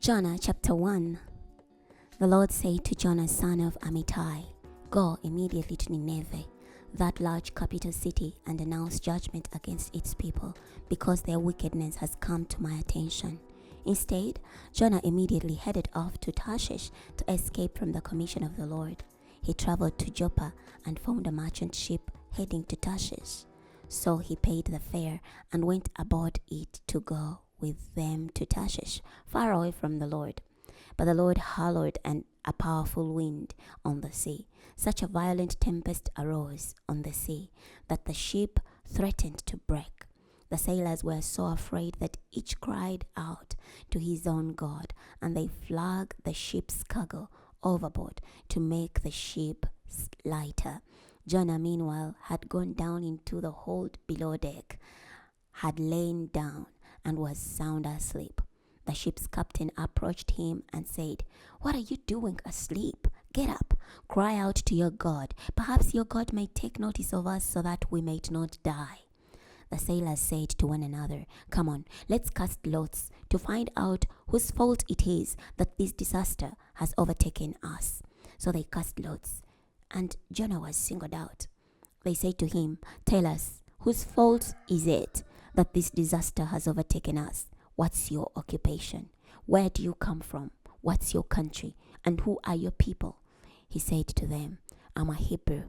Jonah chapter 1. The Lord said to Jonah, son of Amittai, Go immediately to Nineveh, that large capital city, and announce judgment against its people, because their wickedness has come to my attention. Instead, Jonah immediately headed off to Tarshish to escape from the commission of the Lord. He traveled to Joppa and found a merchant ship heading to Tarshish. So he paid the fare and went aboard it to go with them to Tarshish, far away from the Lord. But the Lord howled a powerful wind on the sea. Such a violent tempest arose on the sea that the ship threatened to break. The sailors were so afraid that each cried out to his own God, and they flung the ship's cargo overboard to make the ship lighter. Jonah, meanwhile, had gone down into the hold below deck, had lain down, and was sound asleep. The ship's captain approached him and said, What are you doing asleep? Get up, cry out to your God. Perhaps your God may take notice of us so that we may not die. The sailors said to one another, Come on, let's cast lots to find out whose fault it is that this disaster has overtaken us. So they cast lots, and Jonah was singled out. They said to him, Tell us, whose fault is it that this disaster has overtaken us? What's your occupation? Where do you come from? What's your country? And who are your people? He said to them, I'm a Hebrew,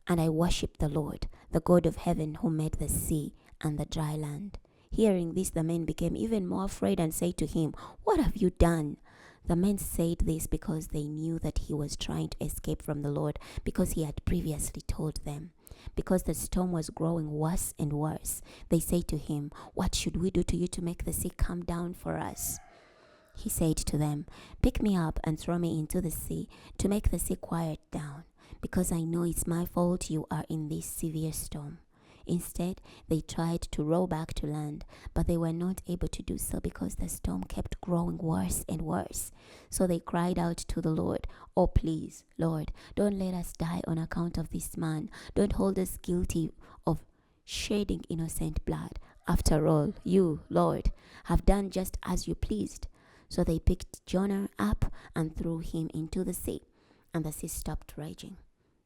and I worship the Lord, the God of heaven, who made the sea and the dry land. Hearing this, the men became even more afraid and said to him, What have you done? The men said this because they knew that he was trying to escape from the Lord, because he had previously told them. Because the storm was growing worse and worse, they said to him, What should we do to you to make the sea come down for us? He said to them, Pick me up and throw me into the sea to make the sea quiet down, because I know it's my fault you are in this severe storm. Instead, they tried to row back to land, but they were not able to do so because the storm kept growing worse and worse. So they cried out to the Lord, Oh, please, Lord, don't let us die on account of this man. Don't hold us guilty of shedding innocent blood. After all, you, Lord, have done just as you pleased. So they picked Jonah up and threw him into the sea, and the sea stopped raging.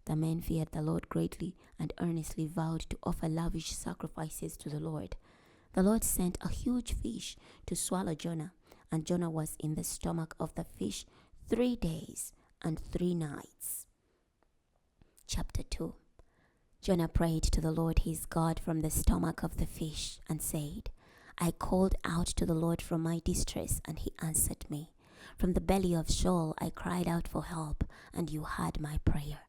The men feared the Lord greatly and earnestly vowed to offer lavish sacrifices to the Lord. The Lord sent a huge fish to swallow Jonah, and Jonah was in the stomach of the fish 3 days and 3 nights. Chapter 2. Jonah prayed to the Lord his God from the stomach of the fish and said, I called out to the Lord from my distress, and he answered me. From the belly of Sheol I cried out for help, and you heard my prayer.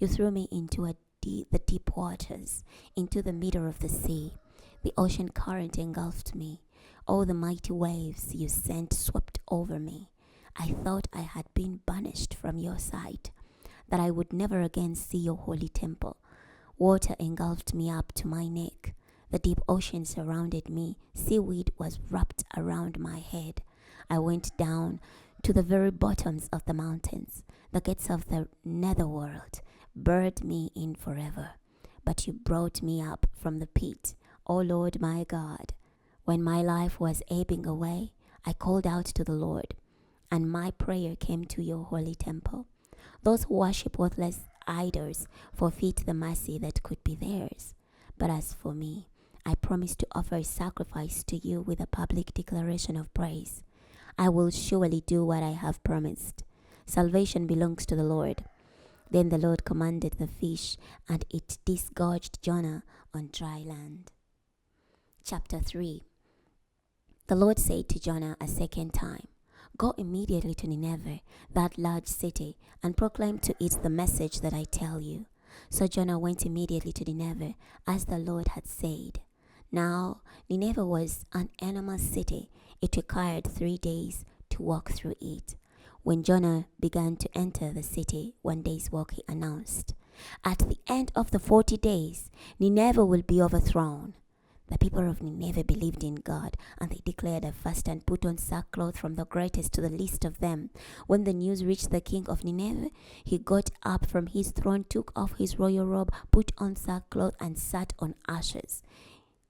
You threw me into the deep waters, into the middle of the sea. The ocean current engulfed me. All the mighty waves you sent swept over me. I thought I had been banished from your sight, that I would never again see your holy temple. Water engulfed me up to my neck. The deep ocean surrounded me. Seaweed was wrapped around my head. I went down to the very bottoms of the mountains. The gates of the netherworld barred me in forever. But you brought me up from the pit, O Lord my God. When my life was ebbing away, I called out to the Lord, and my prayer came to your holy temple. Those who worship worthless idols forfeit the mercy that could be theirs. But as for me, I promise to offer a sacrifice to you with a public declaration of praise. I will surely do what I have promised. Salvation belongs to the Lord. Then the Lord commanded the fish, and it disgorged Jonah on dry land. Chapter 3. The Lord said to Jonah a second time, Go immediately to Nineveh, that large city, and proclaim to it the message that I tell you. So Jonah went immediately to Nineveh, as the Lord had said. Now Nineveh was an enormous city. It required 3 days to walk through it. When Jonah began to enter the city, 1 day's walk, he announced, At the end of the 40 days, Nineveh will be overthrown. The people of Nineveh believed in God, and they declared a fast and put on sackcloth from the greatest to the least of them. When the news reached the king of Nineveh, he got up from his throne, took off his royal robe, put on sackcloth, and sat on ashes.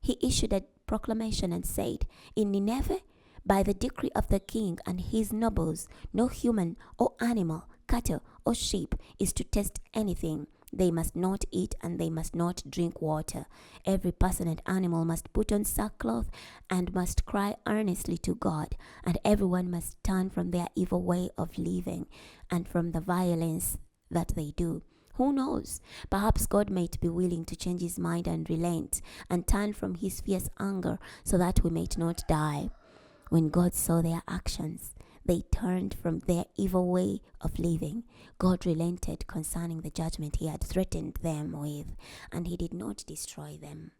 He issued a proclamation and said, In Nineveh, By the decree of the king and his nobles, no human or animal, cattle or sheep is to taste anything. They must not eat and they must not drink water. Every person and animal must put on sackcloth and must cry earnestly to God, and everyone must turn from their evil way of living and from the violence that they do. Who knows? Perhaps God might be willing to change his mind and relent and turn from his fierce anger so that we might not die. When God saw their actions, they turned from their evil way of living. God relented concerning the judgment he had threatened them with, and he did not destroy them.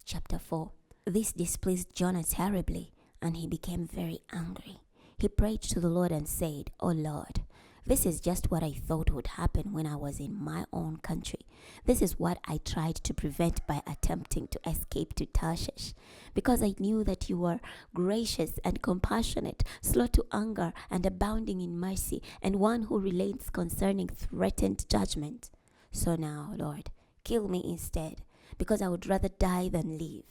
Chapter 4. This displeased Jonah terribly, and he became very angry. He prayed to the Lord and said, "O Lord, this is just what I thought would happen when I was in my own country. This is what I tried to prevent by attempting to escape to Tarshish, because I knew that you were gracious and compassionate, slow to anger and abounding in mercy, and one who relents concerning threatened judgment. So now, Lord, kill me instead, because I would rather die than live."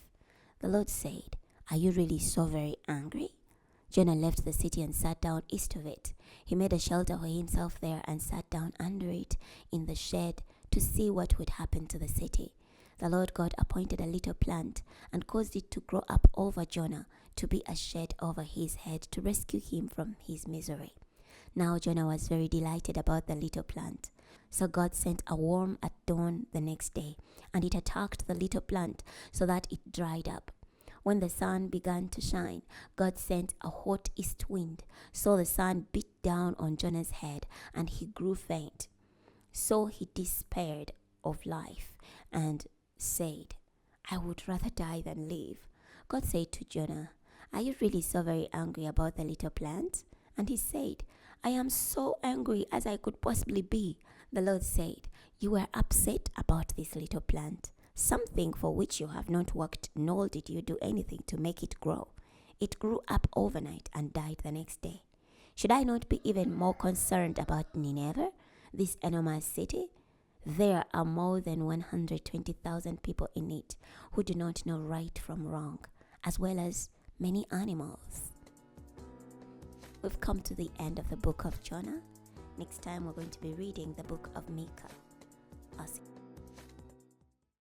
The Lord said, "Are you really so very angry?" Jonah left the city and sat down east of it. He made a shelter for himself there and sat down under it in the shade to see what would happen to the city. The Lord God appointed a little plant and caused it to grow up over Jonah to be a shade over his head to rescue him from his misery. Now Jonah was very delighted about the little plant. So God sent a worm at dawn the next day, and it attacked the little plant so that it dried up. When the sun began to shine, God sent a hot east wind, so the sun beat down on Jonah's head, and he grew faint. So he despaired of life and said, "I would rather die than live." God said to Jonah, "Are you really so very angry about the little plant?" And he said, "I am so angry as I could possibly be." The Lord said, "You were upset about this little plant, something for which you have not worked, nor did you do anything to make it grow. It grew up overnight and died the next day. Should I not be even more concerned about Nineveh, this enormous city? There are more than 120,000 people in it who do not know right from wrong, as well as many animals." We've come to the end of the book of Jonah. Next time we're going to be reading the book of Micah.